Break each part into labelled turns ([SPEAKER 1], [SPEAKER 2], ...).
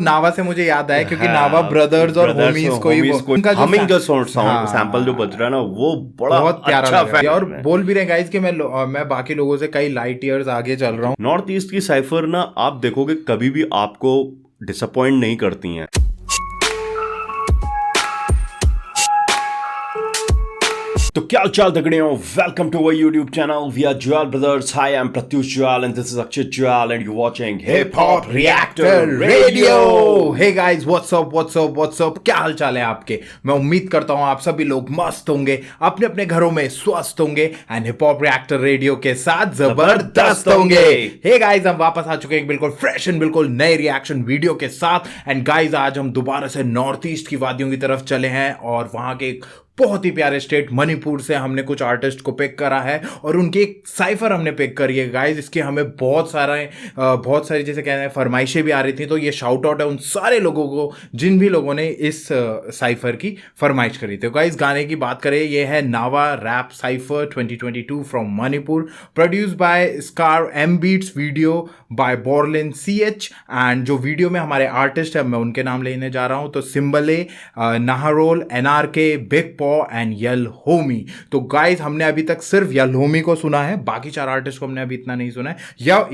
[SPEAKER 1] नावा से मुझे याद आया क्योंकि नावा ब्रदर्स और होमीज को ही उनका जो
[SPEAKER 2] हमिंग जो साउंड सैंपल जो बज रहा है ना वो बड़ा
[SPEAKER 1] बहुत प्यारा
[SPEAKER 2] अच्छा
[SPEAKER 1] लग रहा है और बोल भी रहे हैं गाइस कि मैं बाकी लोगों से कई लाइट ईयर्स आगे चल रहा हूँ।
[SPEAKER 2] नॉर्थ ईस्ट की साइफर ना आप देखोगे कभी भी आपको डिसअपॉइंट नहीं करती हैं। तो क्या चाल तगड़े हो, welcome to our YouTube channel we are Jwal brothers. Hi I am Pratyush Jwal and this is Akshit Jwal and you watching hip hop reactor radio.
[SPEAKER 1] Hey guys what's up, क्या हाल चाल है आपके। मैं उम्मीद करता हूं आप सभी लोग मस्त होंगे, अपने अपने घरों में स्वस्थ होंगे and hip hop reactor radio के साथ जबरदस्त होंगे। हे गाइस हम वापस आ चुके हैं बिल्कुल फ्रेश एंड बिल्कुल नए रिएक्शन वीडियो के साथ। एंड गाइस आज हम दोबारा से नॉर्थ ईस्ट की वादियों की तरफ चले हैं और वहां के बहुत ही प्यारे स्टेट मणिपुर से हमने कुछ आर्टिस्ट को पिक करा है और उनकी एक साइफर हमने पिक करी है गाइस। इसके हमें बहुत सारी जैसे कह रहे हैं फरमाइशें भी आ रही थी, तो ये शाउट आउट है उन सारे लोगों को जिन भी लोगों ने इस साइफर की फरमाइश करी थी। गाइस गाने की बात करें, ये है Nava rap cypher 2022 from Manipur, produce by Scar M beats, video by Borlin CH। And जो वीडियो में हमारे आर्टिस्ट है मैं उनके नाम लेने जा रहा हूं, तो सिम्बले, नाहरोल, NRK, बिग पॉ एंड यल होमी। तो गाइस हमने अभी तक सिर्फ यल होमी को सुना है, बाकी चार आर्टिस्ट को हमने अभी इतना नहीं सुना है।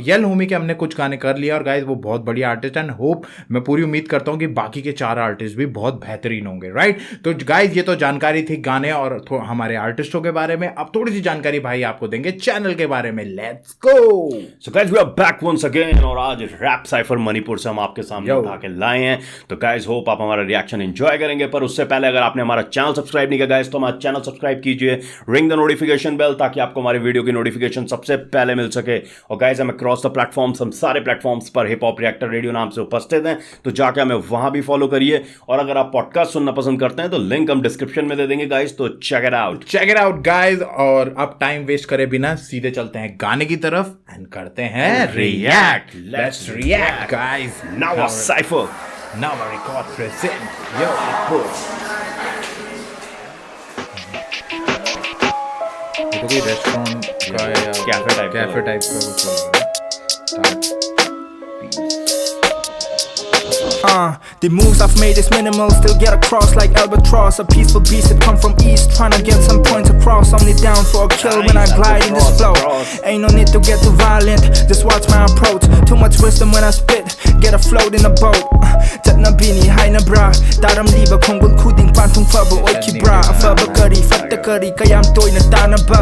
[SPEAKER 1] यल होमी के हमने कुछ गाने कर लिया और गाइस वो बहुत बढ़िया आर्टिस्ट एंड होप मैं पूरी उम्मीद करता हूं कि बाकी के चार आर्टिस्ट भी बहुत बेहतरीन होंगे, राइट। तो गाइस ये तो जानकारी थी गाने और हमारे आर्टिस्टों के बारे में। अब थोड़ी सी जानकारी भाई आपको देंगे चैनल के बारे में। Let's go.
[SPEAKER 2] So guys we are back once again और आज रैप साइफर मणिपुर से हम आपके सामने उठा के लाए हैं। तो गाइस होप आप हमारा रिएक्शन एंजॉय करेंगे, पर उससे पहले अगर आपने हमारा चैनल सब्सक्राइब नहीं किया गाइस तो हमारा चैनल सब्सक्राइब कीजिए, रिंग द नोटिफिकेशन बेल ताकि आपको हमारे वीडियो की नोटिफिकेशन सबसे पहले मिल सके। और गाइस हम अक्रॉस द प्लेटफॉर्म्स, हम सारे प्लेटफॉर्म्स पर हिप हॉप रिएक्टर रेडियो नाम से उपस्थित हैं, तो जाके हमें वहां भी फॉलो करिए। और अगर आप पॉडकास्ट सुनना पसंद करते हैं तो लिंक हम डिस्क्रिप्शन में दे देंगे गाइस, तो चेक इट आउट
[SPEAKER 1] गाइस। और अब टाइम वेस्ट करे बिना सीधे चलते हैं गाने की तरफ एंड करते हैं react. Let's react guys.
[SPEAKER 2] Naava cypher,
[SPEAKER 1] Naava record present yo push. तो कोई रेस्टोरेंट का या कैफे टाइप का कुछ लग रहा है।
[SPEAKER 3] The moves I've made is minimal, still get across like albatross. A peaceful beast that come from east, trying to get some points across. Only down for a kill when I glide in this flow. Ain't no need to get too violent, just watch my approach. Too much wisdom when I spit, get afloat in a boat. Tat na bini, hai na bra, daram liba konggul kuding pantung faba oi ki bra. Afaba kari, fatta kari, kayam toy na tana ba.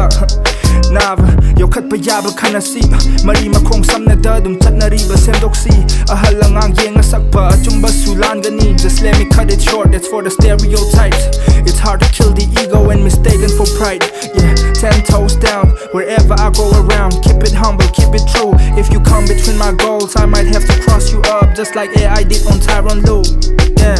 [SPEAKER 3] Nava, yo khat pa yaba kana si, mari makong sam na dadum tat na riba sendok si. Ahalang ang yenga sakpa, chumba sulan gani. Just let me cut it short, that's for the stereotypes. It's hard to kill the ego and mistaken for pride. Yeah, 10 toes down, wherever I go around. Keep it humble, keep it true. If you come between my goals, I might have to cross you up, just like AI did on Tyron Lue. Yeah,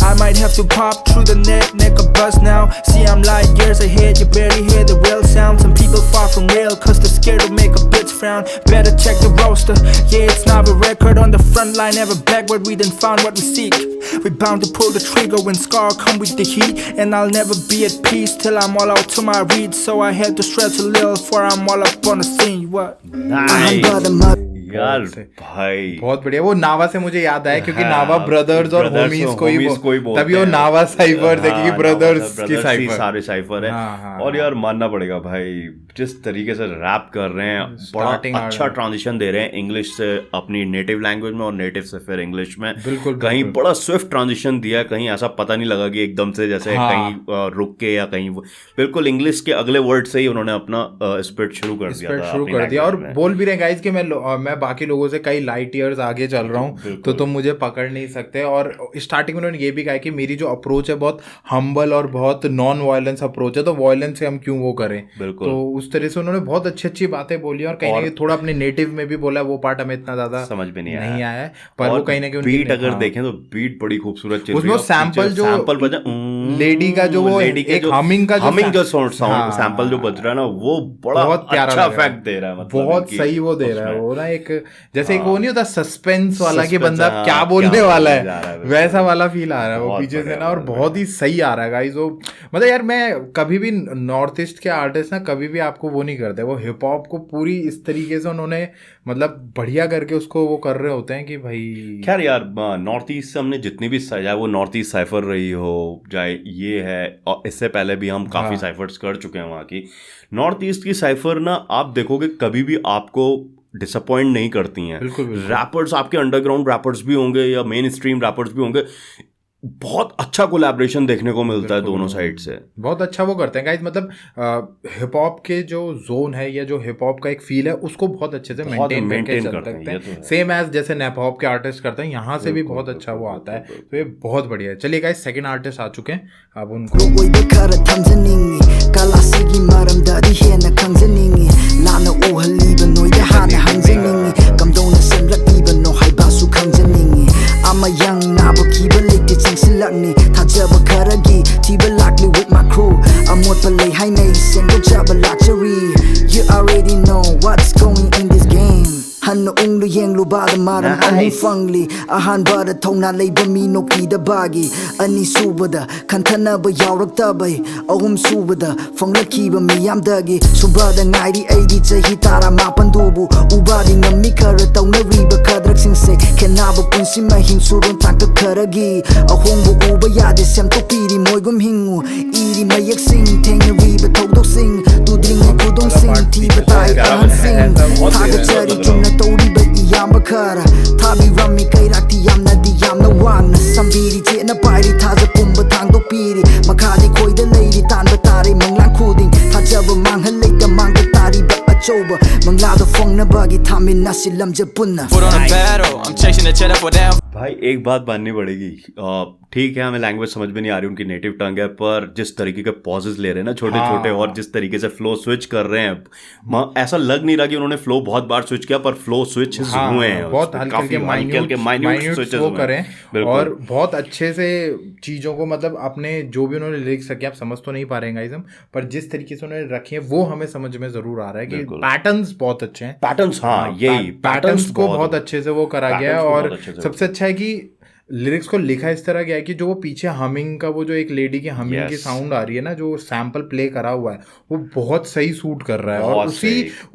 [SPEAKER 3] I might have to pop through the net, make a buzz now. See I'm light years ahead, you barely hear the real sound. Some people far from real, cause they're scared to make a bitch frown. Better check the roster, yeah it's not a record on the front line. Never backward, we done found what we seek. We bound to pull the trigger when Scar come with the heat. And I'll never be at peace till I'm all out to my read. So I had to stretch a little before I'm all up on the scene. What?
[SPEAKER 2] Nice. यार भाई
[SPEAKER 1] बहुत बढ़िया। वो नावा से मुझे याद आया क्योंकि नावा ब्रदर्स और होमीज को ही तभी वो नावा साइफर थे क्योंकि ब्रदर्स की साइफर
[SPEAKER 2] सारे साइफर है। और यार मानना पड़ेगा भाई, जिस तरीके से रैप कर रहे हैं, बड़ा अच्छा ट्रांजिशन दे रहे हैं इंग्लिश से अपनी नेटिव लैंग्वेज में और नेटिव से फिर इंग्लिश में।
[SPEAKER 1] बिल्कुल
[SPEAKER 2] कहीं बड़ा स्विफ्ट ट्रांजिशन दिया, कहीं ऐसा पता नहीं लगा कि एकदम से जैसे कहीं रुक के या कहीं बिल्कुल इंग्लिश के अगले वर्ड से ही उन्होंने अपना स्पिट शुरू कर दिया।
[SPEAKER 1] और बोल भी रहे गाइस कि मैं बाकी लोगों से कई लाइट ईयर्स आगे चल रहा हूँ, तो तुम मुझे पकड़ नहीं सकते। और स्टार्टिंग में उन्होंने ये भी कहा कि मेरी जो अप्रोच है बहुत हम्बल और बहुत नॉन वायलेंस अप्रोच है, तो वायलेंस से हम क्यों वो करें। तो उस तरह से उन्होंने बहुत अच्छी अच्छी बातें बोली और कहीं ना कहीं थोड़ा अपने नेटिव में भी बोला। वो पार्ट हमें इतना ज्यादा
[SPEAKER 2] समझ में नहीं आया,
[SPEAKER 1] पर वो कहीं ना कहीं
[SPEAKER 2] बीट अगर देखें तो बीट बड़ी खूबसूरत चल रही है।
[SPEAKER 1] सैंपल बजा लेडी का जो वो एक हमिंग जो
[SPEAKER 2] सैंपल जो बज रहा है ना वो बड़ा अच्छा इफेक्ट दे रहा है, मतलब
[SPEAKER 1] बहुत सही वो दे रहा है। वो ना एक जैसे एक वो नहीं होता सस्पेंस वाला कि बंदा क्या बोलने वाला है, वैसा वाला फील आ रहा है वो पीछे से ना, और बहुत ही सही आ रहा है गाइस। वो मतलब यार मैं कभी भी नॉर्थ ईस्ट के आर्टिस्ट ना कभी भी आपको वो नहीं करते, वो हिप हॉप को पूरी इस तरीके से उन्होंने मतलब बढ़िया करके उसको वो कर रहे होते हैं कि भाई।
[SPEAKER 2] खैर यार, नॉर्थ ईस्ट से हमने जितनी भी चाहे वो नॉर्थ ईस्ट साइफर रही हो, चाहे ये है, और इससे पहले भी हम काफ़ी साइफर्स कर चुके हैं वहाँ की। नॉर्थ ईस्ट की साइफर ना आप देखोगे कभी भी आपको डिसअपॉइंट नहीं करती हैं। रैपर्स आपके अंडरग्राउंड रैपर्स भी होंगे या मेन स्ट्रीम रैपर्स भी होंगे, बहुत अच्छा कोलैबोरेशन देखने को मिलता है दोनों साइड से।
[SPEAKER 1] बहुत अच्छा वो करते हैं गाइस, मतलब हिप हॉप के जो जोन है या जो हिप हॉप का एक फील है उसको बहुत अच्छे से मेंटेन करते हैं, सेम एज जैसे नैप हॉप के आर्टिस्ट करते हैं, यहाँ से भी बहुत अच्छा वो आता है। तो ये बहुत बढ़िया है। चलिए गाइस, सेकंड आर्टिस्ट आ चुके हैं, अब उनको
[SPEAKER 3] I'm a young nabo kiba late chingsilakni thajaba kharagi tiba lakli with my crew I'm what play high nay single chaba luxury you already know what's going in this game Hanno unglu yenglu bada maram amu fangli ahan bada thongna leiba mi no ki da bagi ani subada kanthana ba yawrak ta bai ahum subada phangla ki ba mi yam dagi subada ngairi aidi chahi tara mapan dubu ubadi ngami khara tawna riba khadrak sing se kenaba punsi ma hing surun tangka kharagi ahong bu uba yade sem to piri moigum hingu iri mayak sing thengna riba thawdok sing tudring kudong sing tiba tai ahan sing thaga chari chunna tawriba iyamba khara thabi rami kairakti yamna di yamna wangna sambiri chena pairi thaja pumba thangdok piri makhadi khoida leiri tanba tare manglang khuding thajaba manghal leita mangda tari ba achoba manglada phongna bagi thamin nasilam japunna put on a battle I'm chasing the cheddar for them।
[SPEAKER 2] भाई एक बात माननी पड़ेगी, ठीक है हमें language समझ में नहीं आ रही, उनकी नेटिव टंग है, पर जिस तरीके के पॉजेस ले रहे हैं ना छोटे छोटे, और जिस तरीके से फ्लो स्विच कर रहे हैं, ऐसा लग नहीं रहा कि उन्होंने फ्लो बहुत बार स्विच किया, पर फ्लो स्विच हुए हैं,
[SPEAKER 1] बहुत हल्के माइन्यूट स्विचेस वो करें और बहुत अच्छे से चीजों को, मतलब अपने जो भी उन्होंने लिरिक्स रखे, आप समझ तो नहीं पा रहे हैं पर जिस तरीके से उन्होंने रखे हैं वो हमें समझ में जरूर आ रहा है कि पैटर्न्स बहुत अच्छे हैं।
[SPEAKER 2] पैटर्न्स, हाँ यही
[SPEAKER 1] पैटर्न्स को बहुत अच्छे से वो करा गया है। और सबसे अच्छा है कि लिरिक्स को लिखा इस तरह गया है कि जो वो पीछे हमिंग का, वो जो एक लेडी की हमिंग की साउंड आ रही है ना, जो सैंपल प्ले करा हुआ है, वो बहुत सही सूट कर रहा है। और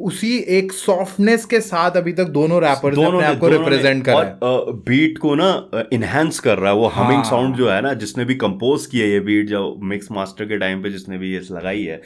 [SPEAKER 1] उसी एक सॉफ्टनेस के साथ अभी तक दोनों रैपर्स अपने आप को रिप्रेजेंट कर रहे हैं।
[SPEAKER 2] बीट को ना इनहेंस कर रहा है वो हमिंग साउंड जो है ना, जिसने भी कंपोज किया ये बीट, जो मिक्स मास्टर के टाइम पे जिसने भी ये लगाई है,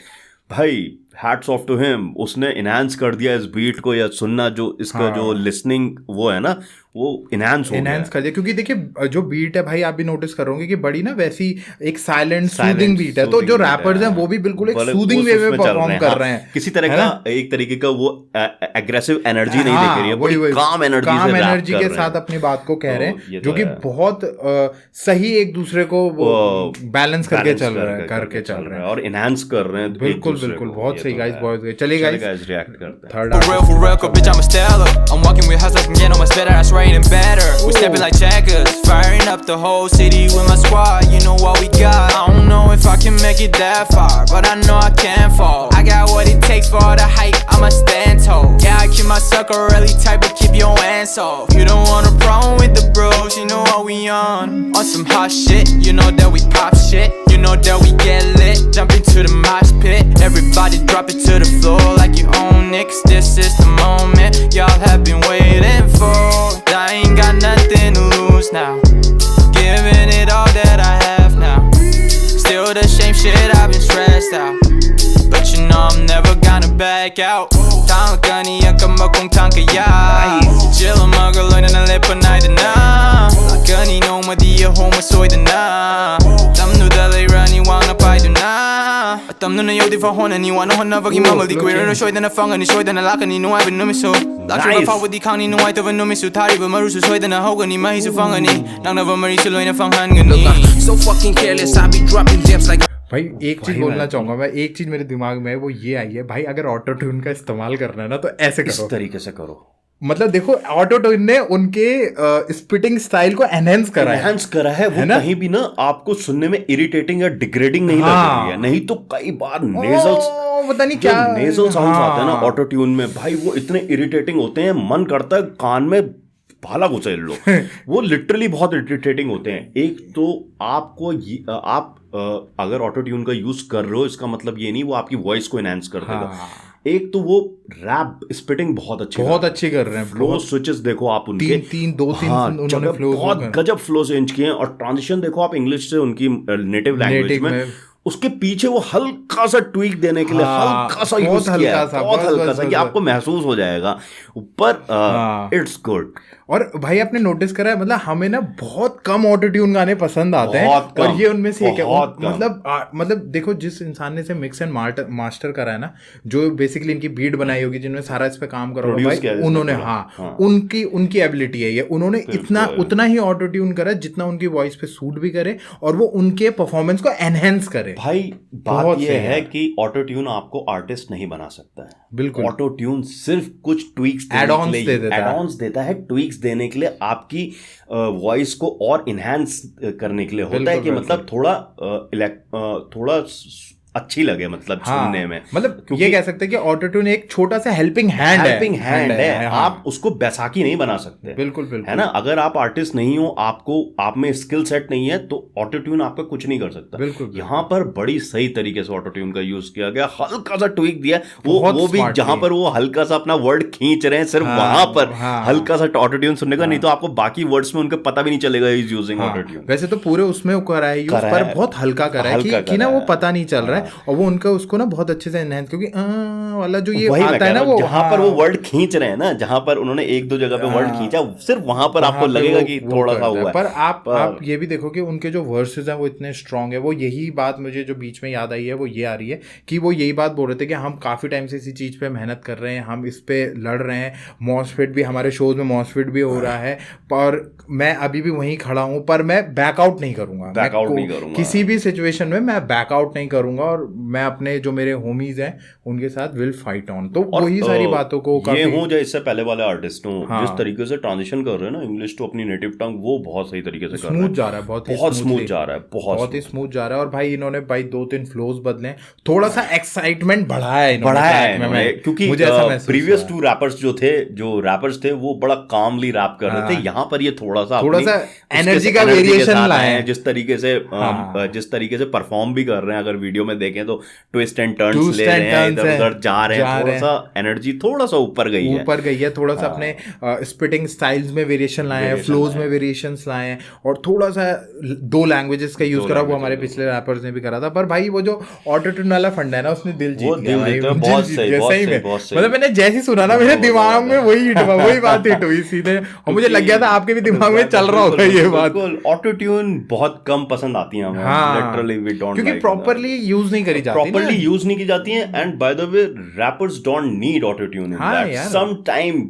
[SPEAKER 2] भाई हैट्स ऑफ टू हिम, उसने इनहांस कर दिया इस बीट को, या सुनना जो इसका जो लिसनिंग वो है ना, वो इनहांस
[SPEAKER 1] कर दिया। क्योंकि देखिए जो बीट है भाई, आप भी नोटिस करोगे कि बड़ी ना वैसी एक साइलेंट सूदिंग बीट है, तो जो रैपर्स हैं वो भी बिल्कुल एक सूदिंग वे में परफॉर्म कर रहे हैं।
[SPEAKER 2] किसी तरह का एक तरीके का वो एग्रेसिव एनर्जी नहीं दिख रही है, बड़ी काम एनर्जी
[SPEAKER 1] के साथ अपनी बात को कह रहे हैं, जो कि बहुत सही एक दूसरे को बैलेंस करके चल रहे हैं और
[SPEAKER 2] इनहांस कर रहे हैं।
[SPEAKER 1] बिल्कुल बहुत सही गाइस, बहुत चलिए गाइस
[SPEAKER 2] रिएक्ट करते हैं।
[SPEAKER 1] Third
[SPEAKER 3] for real, cause bitch I'm a stellar. I'm walking with hustle, can get on my better, that's right and better. We stepping like checkers, firing up the whole city with my squad. You know what we got. I don't know if I can make it that far, but I know I can fall. I got what it takes for all the hype, I'ma stand tall. Yeah, I keep my sucker really tight, but keep your hands off. You don't want a problem with the bros, you know what we on. On some hot shit, you know that we pop shit. You know that we get lit, jump into the mosh pit. Everybody drop it to the floor like you own it, 'cause this is the moment y'all have been waiting for. I ain't got nothing to lose now, giving it all that I have now. Still the same shit, I've been stressed out, but you know I'm never gonna back out. Tang gani akama kung tang kaya chill magal na na lepanay da na gani no madiya home soy da na tam nu dalay rani wang na pai da na tam nu na yodi fa hona ni wano hona vagi mama di queer no shoy da na fanga ni shoy da na laka ni no I ben no mi so lakshmi ba fa with the county no I to no mi su thari ba maru su shoy da na hoga ni mahi su fanga ni nang na va mari su loy na fang han gani so fucking careless I be dropping gems like
[SPEAKER 1] भाई एक चीज बोलना चाहूंगा मैं, एक चीज मेरे दिमाग में वो ये आई है भाई, अगर ऑटो ट्यून का इस्तेमाल करना है ना तो ऐसे करो,
[SPEAKER 2] इस तरीके से करो।
[SPEAKER 1] मतलब देखो ऑटो ट्यून ने उनके स्पिटिंग स्टाइल को एनहेंस करा है वो
[SPEAKER 2] कहीं भी ना आपको सुनने में इरिटेटिंग या डिग्रेडिंग नहीं लग रही है। नहीं तो कई बार नेजल्स,
[SPEAKER 1] पता नहीं क्या
[SPEAKER 2] नेजल साउंड्स आते हैं ना ऑटो ट्यून में, भाई वो इतने इरिटेटिंग होते हैं, मन करता है कान में भाला घुसेड़ लो। वो लिटरली बहुत इरिटेटिंग होते हैं। एक तो आपको आप अगर ऑटो ट्यून का यूज कर रहे हो, इसका मतलब ये नहीं वो आपकी वॉइस को एनहांस कर देगा। एक तो वो रैप स्पिटिंग बहुत अच्छी
[SPEAKER 1] कर रहे हैं।
[SPEAKER 2] फ्लो स्विचेस देखो आप उनके
[SPEAKER 1] दो तीन उन्होंने फ्लोज
[SPEAKER 2] बहुत गजब फ्लोज इंच किए हैं, और ट्रांजिशन देखो आप इंग्लिश से उनकी नेटिव लैंग्वेज में, उसके पीछे वो हल्का सा ट्वीक देने के लिए हल्का सा यूज किया है, बहुत हल्का सा कि आपको महसूस हो जाएगा ऊपर। It's good.
[SPEAKER 1] और भाई आपने नोटिस करा है, मतलब हमें ना बहुत कम ऑटो ट्यून गाने पसंद आते हैं, और ये उनमें से एक है। मतलब देखो, जिस इंसान ने इसे मिक्स एंड मास्टर करा है ना, जो बेसिकली इनकी बीट बनाई होगी, जिन्होंने सारा इस पे काम करा होगा भाई, उन्होंने उनकी एबिलिटी है ये, उन्होंने उतना ही ऑटो ट्यून करा जितना उनकी वॉइस पे सूट भी करे और वो उनके परफॉर्मेंस को एनहेंस करे।
[SPEAKER 2] भाई बात ये है कि ऑटो ट्यून आपको आर्टिस्ट नहीं बना सकता है,
[SPEAKER 1] बिल्कुल।
[SPEAKER 2] ऑटो ट्यून सिर्फ कुछ ट्वीक्स एड-ऑन्स देता है, ट्वीक्स देने के लिए, आपकी वॉइस को और इनहैंस करने के लिए होता है कि मतलब थोड़ा अच्छी लगे, मतलब सुनने में,
[SPEAKER 1] मतलब ये कह सकते हैं कि ऑटो ट्यून एक छोटा सा हेल्पिंग हैंड है।
[SPEAKER 2] आप उसको बैसाखी नहीं बना सकते,
[SPEAKER 1] बिल्कुल
[SPEAKER 2] है ना। अगर आप आर्टिस्ट नहीं हो, आप में स्किल सेट नहीं है, तो ऑटो ट्यून आपका कुछ नहीं कर सकता।
[SPEAKER 1] बिल्कुल।
[SPEAKER 2] यहाँ पर बड़ी सही तरीके से ऑटो ट्यून का यूज किया गया, हल्का सा ट्वीक दिया, वो भी जहां पर वो हल्का सा अपना वर्ड खींच रहे हैं, सिर्फ वहां पर हल्का सा ऑटो ट्यून सुनने का, नहीं तो आपको बाकी वर्ड्स में उनके पता भी नहीं चलेगा इज यूजिंग ऑटो ट्यून।
[SPEAKER 1] वैसे तो पूरे उसमें करा है यूज, पर बहुत हल्का करा है कि ना वो पता नहीं चल रहा है, और वो उनका उसको ना बहुत अच्छे से एनहांस, क्योंकि वाला जो ये आता है ना, वो
[SPEAKER 2] जहां पर वो वर्ड खींच रहे हैं ना, जहां पर उन्होंने एक दो जगह पे वर्ड खींचा, सिर्फ वहां पर आपको लगेगा कि थोड़ा सा हुआ है।
[SPEAKER 1] पर आप ये भी देखो कि उनके जो वर्सेस हैं वो इतने स्ट्रांग है। वो यही बात मुझे जो बीच में याद आई है, वो ये आ रही है कि वो यही बात बोल रहे थे कि हम काफी टाइम से इसी चीज पे मेहनत कर रहे हैं, हम इस पे लड़ रहे हैं, मॉसफिट भी हमारे शोज में मॉसफिट भी हो रहा है, पर मैं अभी भी वहीं खड़ा हूं, पर मैं बैकआउट नहीं करूंगा, किसी भी सिचुएशन में मैं बैकआउट नहीं करूंगा, और मैं अपने जो मेरे होमीज हैं उनके साथ विल फाइट ऑन। तो वही सारी बातों को
[SPEAKER 2] ये हूँ जो इससे पहले वाले आर्टिस्ट हूँ, जिस तरीके से ट्रांजिशन कर रहे हैं ना इंग्लिश टू अपनी नेटिव टंग, वो बहुत सही तरीके से
[SPEAKER 1] स्मूथ जा रहा है, बहुत
[SPEAKER 2] स्मूथ जा रहा है, बहुत
[SPEAKER 1] ही स्मूथ जा रहा है। और भाई इन्होंने 2-3 फ्लोज बदले, थोड़ा सा एक्साइटमेंट बढ़ाया है,
[SPEAKER 2] क्योंकि प्रीवियस 2 रैपर्स थे वो बड़ा कामली रैप कर रहे थे, यहाँ पर ये थोड़ा सा
[SPEAKER 1] एनर्जी का वेरिएशन लाए हैं,
[SPEAKER 2] जिस तरीके से परफॉर्म भी कर रहे हैं। अगर वीडियो में देखें तो ट्विस्ट एंड टर्न्स ले रहे हैं, इधर उधर जा रहे हैं, थोड़ा सा एनर्जी थोड़ा सा ऊपर गई है,
[SPEAKER 1] थोड़ा सा अपने स्पिटिंग स्टाइल्स में वेरिएशन लाए हैं, फ्लोज में वेरिएशंस लाए हैं, और थोड़ा सा 2 लैंग्वेजेस का यूज करा, वो हमारे पिछले रैपर्स ने भी करा था। पर भाई वो जो ऑटो ट्यून वाला फंडा है ना, उसने दिल जीत लिया सही में। मतलब मैंने जैसे सुना ना, मेरे दिमाग में वही बात हिट हुई सीधे, और मुझे लग गया था आपके भी दिमाग में चल रहा होगा ये बात।
[SPEAKER 2] ऑटो ट्यून बहुत कम पसंद आती है हमें, लिटरली वी डोंट,
[SPEAKER 1] क्योंकि प्रॉपर्ली यूज नहीं करी
[SPEAKER 2] जाती है, and by the way rappers don't need auto tune in that, some time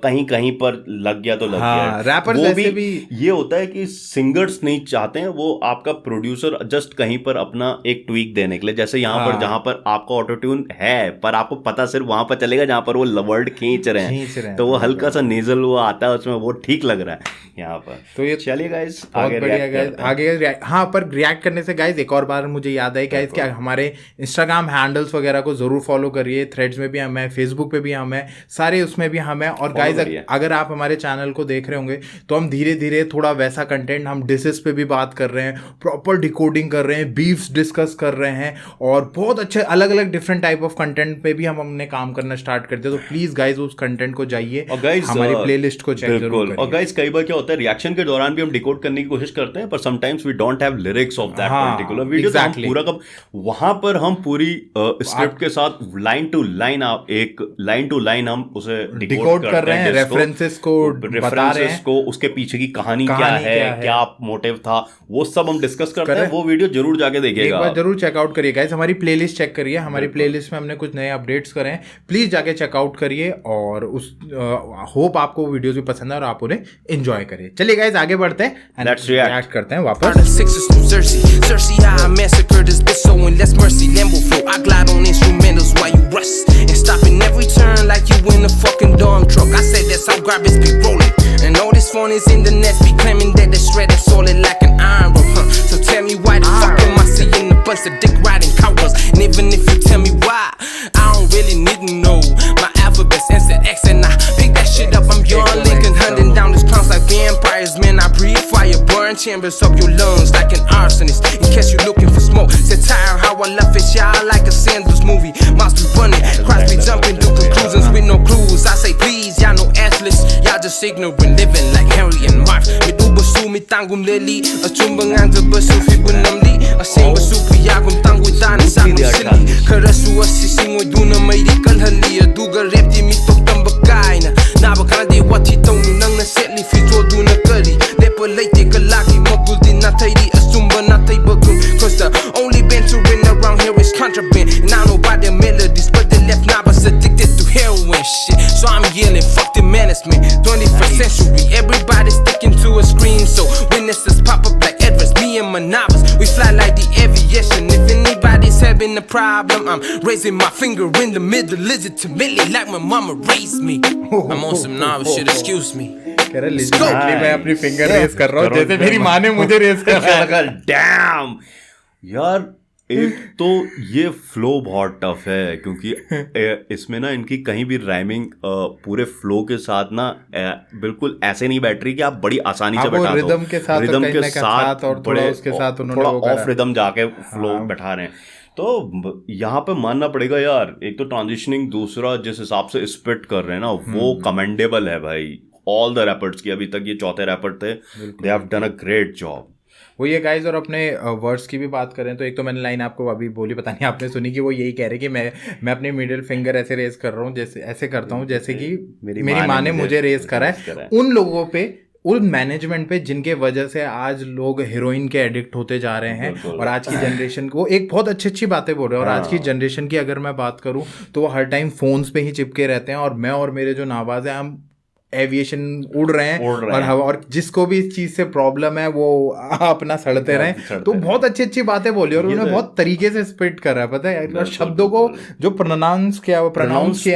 [SPEAKER 2] कहीं पर लग गया तो लग गया।
[SPEAKER 1] रैपर्स
[SPEAKER 2] ऐसे भी ये होता है कि सिंगर्स नहीं चाहते हैं, वो आपका प्रोड्यूसर जस्ट कहीं पर अपना एक ट्वीक देने के लिए, जैसे यहाँ पर जहां पर आपका ऑटो ट्यून है, पर आपको पता सिर्फ वहां पर चलेगा जहां पर वो वर्ड खींच रहे हैं, तो वो हल्का सा नेजल वो आता है उसमें, वो ठीक लग रहा है यहाँ पर।
[SPEAKER 1] तो ये
[SPEAKER 2] चलिए गाइस
[SPEAKER 1] आगे हाँ, पर रिएक्ट करने से गाइस एक और बार मुझे याद आई गाइस कि हमारे इंस्टाग्राम हैंडल्स वगैरह को जरूर फॉलो करिए, थ्रेड्स में भी हम है, फेसबुक पे भी हम है, सारे उसमें भी हम है। और गाइस अगर आप हमारे चैनल को देख रहे होंगे तो हम धीरे धीरे थोड़ा वैसा कंटेंट, हम डिसेस पे भी बात कर रहे हैं, प्रॉपर डिकोडिंग कर रहे हैं, बीफ्स डिस्कस कर रहे हैं, और बहुत अच्छे अलग अलग डिफरेंट टाइप ऑफ कंटेंट पे भी हमने काम करना स्टार्ट कर दिया। तो प्लीज गाइस उस कंटेंट को जाइए और गाइस हमारी प्लेलिस्ट को चेक जरूर करिए।
[SPEAKER 2] और गाइस कई बार क्या होता है, रिएक्शन के दौरान भी हम डिकोड करने की कोशिश करते हैं, पर sometimes we don't have lyrics of that particular video, तो हम पूरा का वहां पर हम पूरी स्क्रिप्ट के साथ लाइन टू लाइन हम उसे डिकोड कर रहे हैं,
[SPEAKER 1] रेफरेंसेस को बता रहे हैं,
[SPEAKER 2] उसके पीछे की कहानी क्या है, क्या मोटिव था, वो सब हम डिस्कस करते हैं। वो वीडियो जरूर जाके देखिएगा,
[SPEAKER 1] एक बार जरूर चेकआउट करिए गाइस, हमारी प्लेलिस्ट चेक करिए, हमारी प्लेलिस्ट में हमने कुछ नए अपडेट्स करे हैं, प्लीज जाके चेकआउट करिए, और उस होप आपको वीडियोस भी पसंद है और आप उन्हें एंजॉय करिए। चलिए गाइस आगे बढ़ते हैं,
[SPEAKER 2] लेट्स रिएक्ट
[SPEAKER 1] करते हैं वापस।
[SPEAKER 4] Cersei, how I massacred this bitch, showing less mercy. Lambo flow, I glide on instrumentals while you rust, and stopping every turn like you in a fucking dumb truck. I said that's how garbage be rolling, and all this phone is in the nest be claiming that they're shredded solid like an iron rope, huh? So tell me why the fuck am I seeing a bunch of dick riding cowards? And even if you tell me why, I don't really need to know. My alphabet's NZX and I pick that shit up. I'm young Lincoln hunting down these clowns like vampires. Man, I breathe fire, burn chambers of your lungs like an arsonist. In case you're looking for smoke, satire how I love it, y'all like a Sanders movie. Must be running, crowds be jumping to conclusions with no clues. I say please, y'all no answers, y'all just ignorant, living like Harry and Marv. Mit ubasu mit tangum leli, a chumbangang the basu fi bunamli, a sing basu piyagum tangu dan sang sili. Karasu asising duna may rikal hali, a duga repti mit tok bakay na. Nabakandi what he told me nang na setli fi duna kali. Lepa late kalaki magul din natay di asumba natay bagum. Cause the only venturing around here is contraband. And I know about their melodies, but they left Navas addicted to heroin shit. So I'm yelling, fuck the management. 21st century, everybody sticking to a screen. So witnesses pop up like Edwards, me and my novels. We fly like the aviation. If anybody's having a problem, I'm raising my finger in the middle, legitimately like my mama raised me. I'm on some novel shit, excuse me.
[SPEAKER 1] कह रहा legitimately मैं अपनी finger race कर रहा हूँ जैसे मेरी माँ ने मुझे रेस कर
[SPEAKER 2] डैम यार। एक तो ये फ्लो बहुत टफ है क्योंकि इसमें ना इनकी कहीं भी राइमिंग पूरे फ्लो के साथ ना बिल्कुल ऐसे नहीं बैठ रही कि आप बड़ी आसानी से बैठा दो।
[SPEAKER 1] रिदम के साथ और थोड़ा उसके साथ
[SPEAKER 2] थोड़ा ऑफ रिदम जाके फ्लो बैठा रहे हैं। तो यहाँ पे मानना पड़ेगा यार, एक तो ट्रांजिशनिंग, दूसरा जिस हिसाब से स्पिट कर रहे हैं ना वो कमेंडेबल है भाई। ऑल द रैपर्स की, अभी तक ये चौथे रैपर थे, they have done a great job.
[SPEAKER 1] वो ये गाइज। और अपने वर्ड्स की भी बात करें तो एक तो मैंने लाइन आपको अभी बोली, पता नहीं आपने सुनी, कि वो यही कह रहे कि मैं अपनी मिडिल फिंगर ऐसे रेस कर रहा हूँ, जैसे ऐसे करता हूँ जैसे कि मेरी माँ ने मुझे रेस करा है। उन लोगों पे, उन मैनेजमेंट पे जिनके वजह से आज लोग हीरोइन के एडिक्ट होते जा रहे हैं। और आज की जनरेशन को एक बहुत अच्छी बातें बोल रहे हैं। और आज की जनरेशन की अगर मैं बात करूँ तो वो हर टाइम फोन्स पे ही चिपके रहते हैं। और मैं और मेरे जो नाबाज हैं, हम एविएशन उड़ रहे हैं और हवा, और जिसको भी इस चीज से प्रॉब्लम है वो अपना सड़ते रहे। तो बहुत अच्छी बातें बोली और उन्होंने बहुत तरीके से स्पिट कर रहा है, पता है, शब्दों को जो प्रोनाउंस किया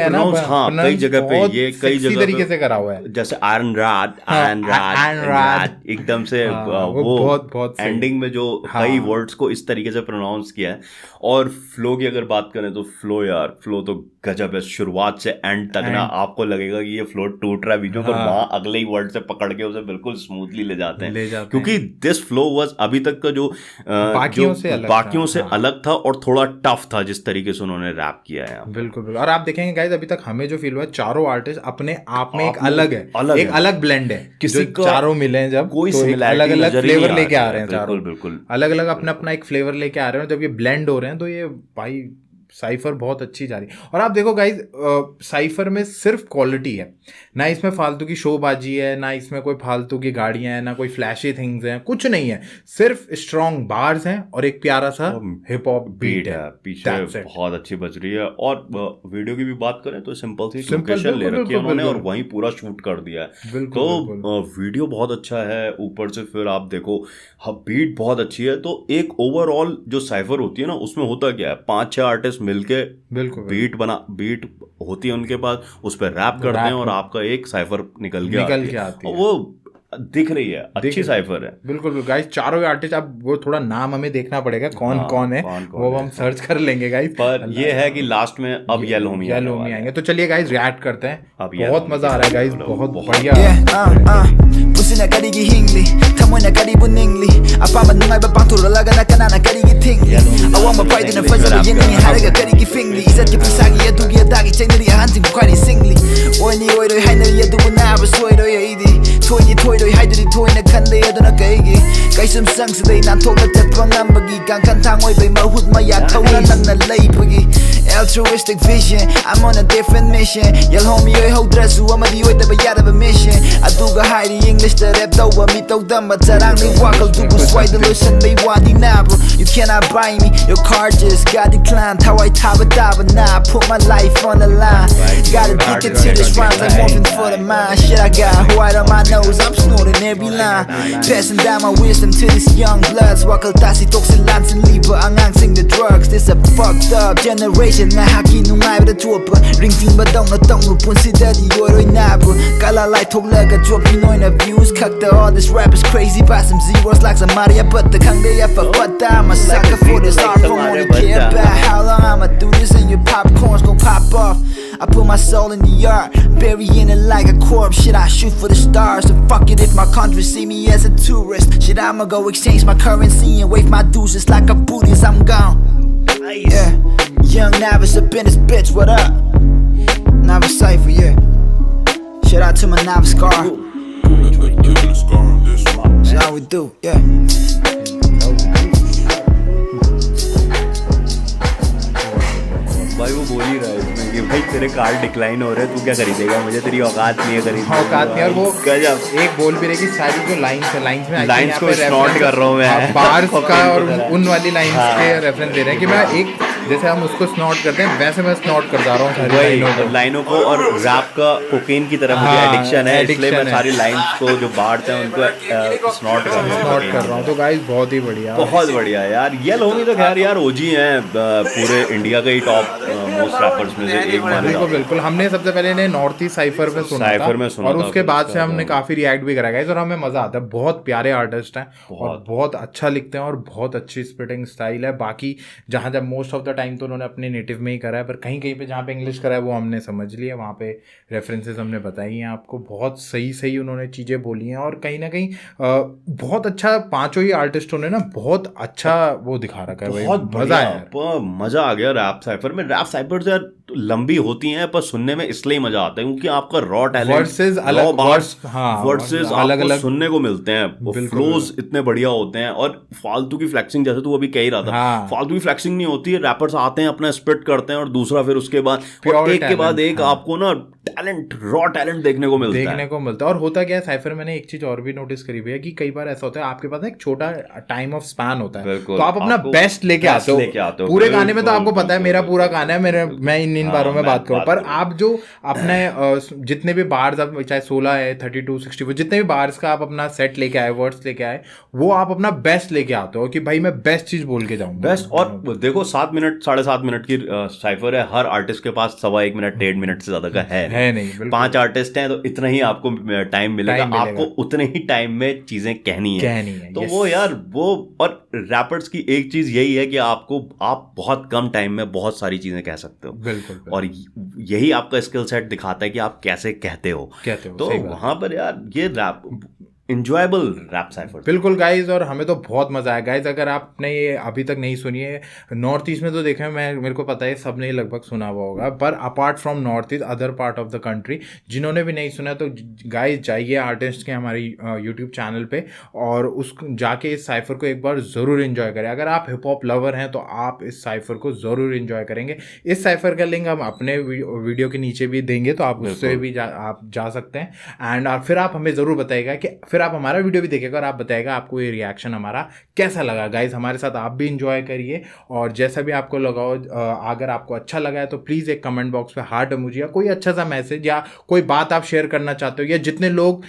[SPEAKER 1] है ना,
[SPEAKER 2] कई जगह पे ये कई जगह
[SPEAKER 1] तरीके से करा हुआ है।
[SPEAKER 2] जैसे आयरन राड एकदम से वो बहुत एंडिंग में जो कई वर्ड्स को इस तरीके से प्रोनाउंस किया है। और फ्लो की अगर बात करें तो फ्लो यार, फ्लो तो गजब है, शुरुआत से एंड तक ना आपको लगेगा कि ये फ्लो टूट रहा है बीचों पर, वहां अगले ही वर्ड से पकड़ के उसे बिल्कुल स्मूथली ले जाते हैं। क्योंकि दिस फ्लो वाज अभी तक का जो बाकियों से अलग था और थोड़ा टफ था जिस तरीके से उन्होंने रैप किया है।
[SPEAKER 1] बिल्कुल। और आप देखेंगे गाइस, अभी तक हमें जो फील हुआ है, चारों आर्टिस्ट अपने आप में एक अलग है, एक अलग ब्लेंड है। किसी को चारों मिले हैं जब, कोई अलग अलग फ्लेवर लेके आ रहे हैं, चारों बिल्कुल अलग अलग अपना एक फ्लेवर लेके आ रहे हैं। जब ये ब्लेंड हो रहे हैं तो ये भाई साइफर बहुत अच्छी जा रही है। और आप देखो गाइज, साइफर में सिर्फ क्वालिटी है, ना इसमें फालतू की शोबाजी है, ना इसमें कोई फालतू की गाड़ियां हैं, ना कोई फ्लैशी थिंग्स हैं, कुछ नहीं है। सिर्फ स्ट्रॉन्ग बार्स हैं और एक प्यारा सा हिप हॉप बीट है
[SPEAKER 2] पीछे, बहुत अच्छी बज रही है। और वीडियो की भी बात करें तो सिंपल सी लोकेशन ले रखी है उन्होंने और वहीं पूरा शूट कर दिया है। तो वीडियो बहुत अच्छा है, ऊपर से फिर आप देखो बीट बहुत अच्छी है। तो एक ओवरऑल जो साइफर होती है ना, उसमें होता क्या है, 5-6 आर्टिस्ट मिलके बीट होती है उनके पास, उस पर रैप करते हैं और आपका एक साइफर निकल के आती है। वो दिख रही है, अच्छी साइफर है।
[SPEAKER 1] बिल्कुल गाइस, चारों आर्टिस्ट, अब वो थोड़ा नाम हमें देखना पड़ेगा कौन है, वो हम सर्च कर लेंगे गाइस।
[SPEAKER 2] पर ये है कि लास्ट में अब येलो होमी
[SPEAKER 1] आएंगे। तो चलिए गाइस रिएक्ट करते हैं, बहुत मजा आ रहा है गाइस, बहुत बढ़िया।
[SPEAKER 5] पुसिना करिगी हिंगली थमोना करिबु निंगली अपामा नुंगाइबा पांथुरलागा नाकाना करिगी थिंगली अवामा पाइदना फजबा येनी हारगा करिगी फिंगली इजतकी पिसागी यदुगी यदागी चैनरी हांजिंग ख्वारी सिंगली ओइनी ओइरोइ हाइनरी यदुबु नाबा सोइरोइ इदी थोइनी थोइरोइ हाइदरी थोइना खनले यदुना कइगी काइसम संगसदै नाथोगला चटपा ngambagi kangkantang oibay mahut maya thawna nangna leibagi altruistic vision I'm on a different mission yell homie oi hodrasu amadi oi daba yadaba mission aduga hairi English the rap dawa mi tawdama tarang ni wakal dugu swai the listen they wadi nabo you cannot buy me your card just got declined how I taba nah put my life on the line got addicted to this rhymes like morphine for the mind shit I got white on my nose I'm snorting every line passing down my wisdom to this young bloods wakal tasi toxin lance and liver angang sing the drugs this a fucked up generation nga haki nungai ba chupa ring ting ba dong na tong nu pun si daddy yoroi na bro kala lai thok la ga drop you know in views cut the all this rap is crazy by some zeros like some Maria but the kang they have but I'm a sucker for this art from only care about how long I'ma do this and your popcorns gon' pop off I put my soul in the art, burying it like a corpse. Shit, I shoot for the stars. And fuck it if my country see me as a tourist. Shit, I'ma go exchange my currency and wave my dues just like a Buddhist. I'm gone. Yeah, young Navis up in this bitch. What up? Navis Cypher, yeah. Shout out to my Navis Scar. That's how we do, yeah.
[SPEAKER 2] भाई वो बोल ही रहा है इसमें कि भाई तेरे card decline हो रहे हैं, तू क्या खरीदेगा, मुझे तेरी औकात नहीं है खरीदने।
[SPEAKER 1] औकात नहीं। और वो
[SPEAKER 2] गजब
[SPEAKER 1] एक बोल भी रही कि सारी जो लाइंस है, लाइंस में
[SPEAKER 2] लाइंस को स्नॉट कर रहा हूँ मैं
[SPEAKER 1] बार्स का और उन वाली लाइंस के रेफरेंस दे रहे हैं कि मैं एक जैसे हम उसको स्नॉट करते हैं वैसे मैं स्नॉट कर जा रहा हूँ
[SPEAKER 2] वही लाइनों को। और रैप का कोकेन की तरह मुझे एडिक्शन है, इसलिए मैं सारी लाइंस को जो बांटते हैं उनको स्नॉट कर रहा हूँ।
[SPEAKER 1] तो गाइस बहुत ही बढ़िया,
[SPEAKER 2] बहुत बढ़िया यार। ये लोग तो खैर यार ओजी हैं, पूरे इंडिया के ही टॉप मोस्ट रैपर्स में से एक माने जाते हैं।
[SPEAKER 1] बिल्कुल हमने सबसे पहले इन्हें नॉर्थ ईस्ट साइफर में सुना और उसके बाद से हमने काफी रिएक्ट भी करा गाइस, और हमें मजा आता है। बहुत प्यारे आर्टिस्ट हैं और बहुत अच्छा लिखते हैं और बहुत अच्छी स्पिटिंग स्टाइल है। बाकी जहाँ जब मोस्ट ऑफ द टाइम तो उन्होंने अपने नेटिव में ही करा है, पर कहीं कहीं पे जहाँ पे इंग्लिश करा है वो हमने समझ लिया, वहाँ पे रेफरेंसेस हमने बताई हैं आपको। बहुत सही सही उन्होंने चीज़ें बोली हैं और कहीं ना कहीं बहुत अच्छा पांचों ही आर्टिस्टों ने ना बहुत अच्छा वो दिखा रखा है।
[SPEAKER 2] बहुत
[SPEAKER 1] मजा आया,
[SPEAKER 2] मजा आ गया रैप साइफर में। रैप साइफर यार लंबी होती हैं पर सुनने में इसलिए मजा आता है क्योंकि आपका रॉ टैलेंट
[SPEAKER 1] वर्सेस अलग
[SPEAKER 2] वर्सेस अलग सुनने को मिलते हैं, फ्लोज इतने बढ़िया होते हैं। और फालतू की फ्लैक्सिंग, जैसे तू अभी कह ही रहा था, फालतू की फ्लैक्सिंग नहीं होती है। रैपर्स आते हैं अपना स्पिट करते हैं और दूसरा फिर उसके बाद एक के बाद एक आपको ना टैलेंट, रॉ टैलेंट देखने को मिलता है।
[SPEAKER 1] और होता क्या है साइफर, मैंने एक चीज और भी नोटिस करी हुई है कि कई बार ऐसा होता है आपके पास एक छोटा टाइम ऑफ स्पैन होता है, तो आप अपना बेस्ट लेके आते हो। पूरे गाने में तो आपको पता है मेरा पूरा गाना है, मैं इन बारों में बात करूं, पर आप जो अपने जितने भी बार्स, आप चाहे 16 है 32 64 जितने भी बार्स का आप अपना सेट लेके आए, वर्ड्स लेके आए, वो आप अपना बेस्ट लेके आते हो कि भाई मैं बेस्ट चीज बोल के जाऊंगा
[SPEAKER 2] बेस्ट। और देखो 7 मिनट 7.5 मिनट की साइफर है, हर आर्टिस्ट के पास 1.25 मिनट 1.5 मिनट से ज्यादा का है नहीं। 5 आर्टिस्ट हैं तो इतना ही आपको टाइम मिलेगा, आपको उतने ही टाइम में चीजें कहनी है। तो वो यार वो, और रैपर्स की एक चीज यही है कि आप बहुत कम टाइम में बहुत सारी चीजें कह सकते हो।
[SPEAKER 1] बिल्कुल।
[SPEAKER 2] और यही आपका स्किल सेट दिखाता है कि आप कैसे कहते हो। तो वहां पर यार ये रैप इंजॉयबल रैप साइफर।
[SPEAKER 1] बिल्कुल गाइज, और हमें तो बहुत मजा आया गाइज। अगर आपने ये अभी तक नहीं सुनी है, नॉर्थ ईस्ट में तो देखा है, मेरे को पता है सबने लगभग सुना हुआ होगा, पर apart from north east other part of the country जिन्होंने भी नहीं सुना तो गाइज जाइए आर्टिस्ट के हमारी यूट्यूब चैनल पे और उस जाके इस साइफर को एक बार ज़रूर इन्जॉय करें। अगर आप हिप हॉप लवर हैं तो आप इस साइफर को ज़रूर इन्जॉय करेंगे। इस साइफर का लिंक हम अपने वीडियो के नीचे भी देंगे, तो आप उससे भी आप जा सकते हैं। एंड फिर आप हमें ज़रूर बताइएगा कि फिर आप हमारा वीडियो भी देखेगा और आप बताएगा आपको ये रिएक्शन हमारा कैसा लगा। गाइज हमारे साथ आप भी इंजॉय करिए और जैसा भी आपको लगा हो, अगर आपको अच्छा लगा है तो प्लीज़ एक कमेंट बॉक्स पे हार्ट इमोजी या कोई अच्छा सा मैसेज या कोई बात आप शेयर करना चाहते हो, या जितने लोग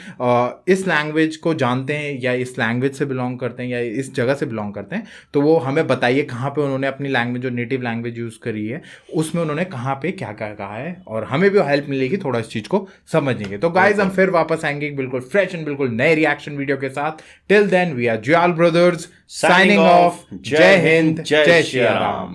[SPEAKER 1] इस लैंग्वेज को जानते हैं या इस लैंग्वेज से बिलोंग करते हैं या इस जगह से बिलोंग करते हैं, तो वो हमें बताइए कहाँ पे उन्होंने अपनी लैंग्वेज जो नेटिव लैंग्वेज यूज़ करी है उसमें उन्होंने कहाँ पे क्या क्या कहा है, और हमें भी हेल्प मिलेगी थोड़ा इस चीज़ को समझेंगे। तो गाइज हम फिर वापस आएंगे बिल्कुल फ्रेश एंड बिल्कुल नए रिएक्शन वीडियो के साथ। Till then we are Jwal brothers signing off. जय हिंद, जय श्री राम।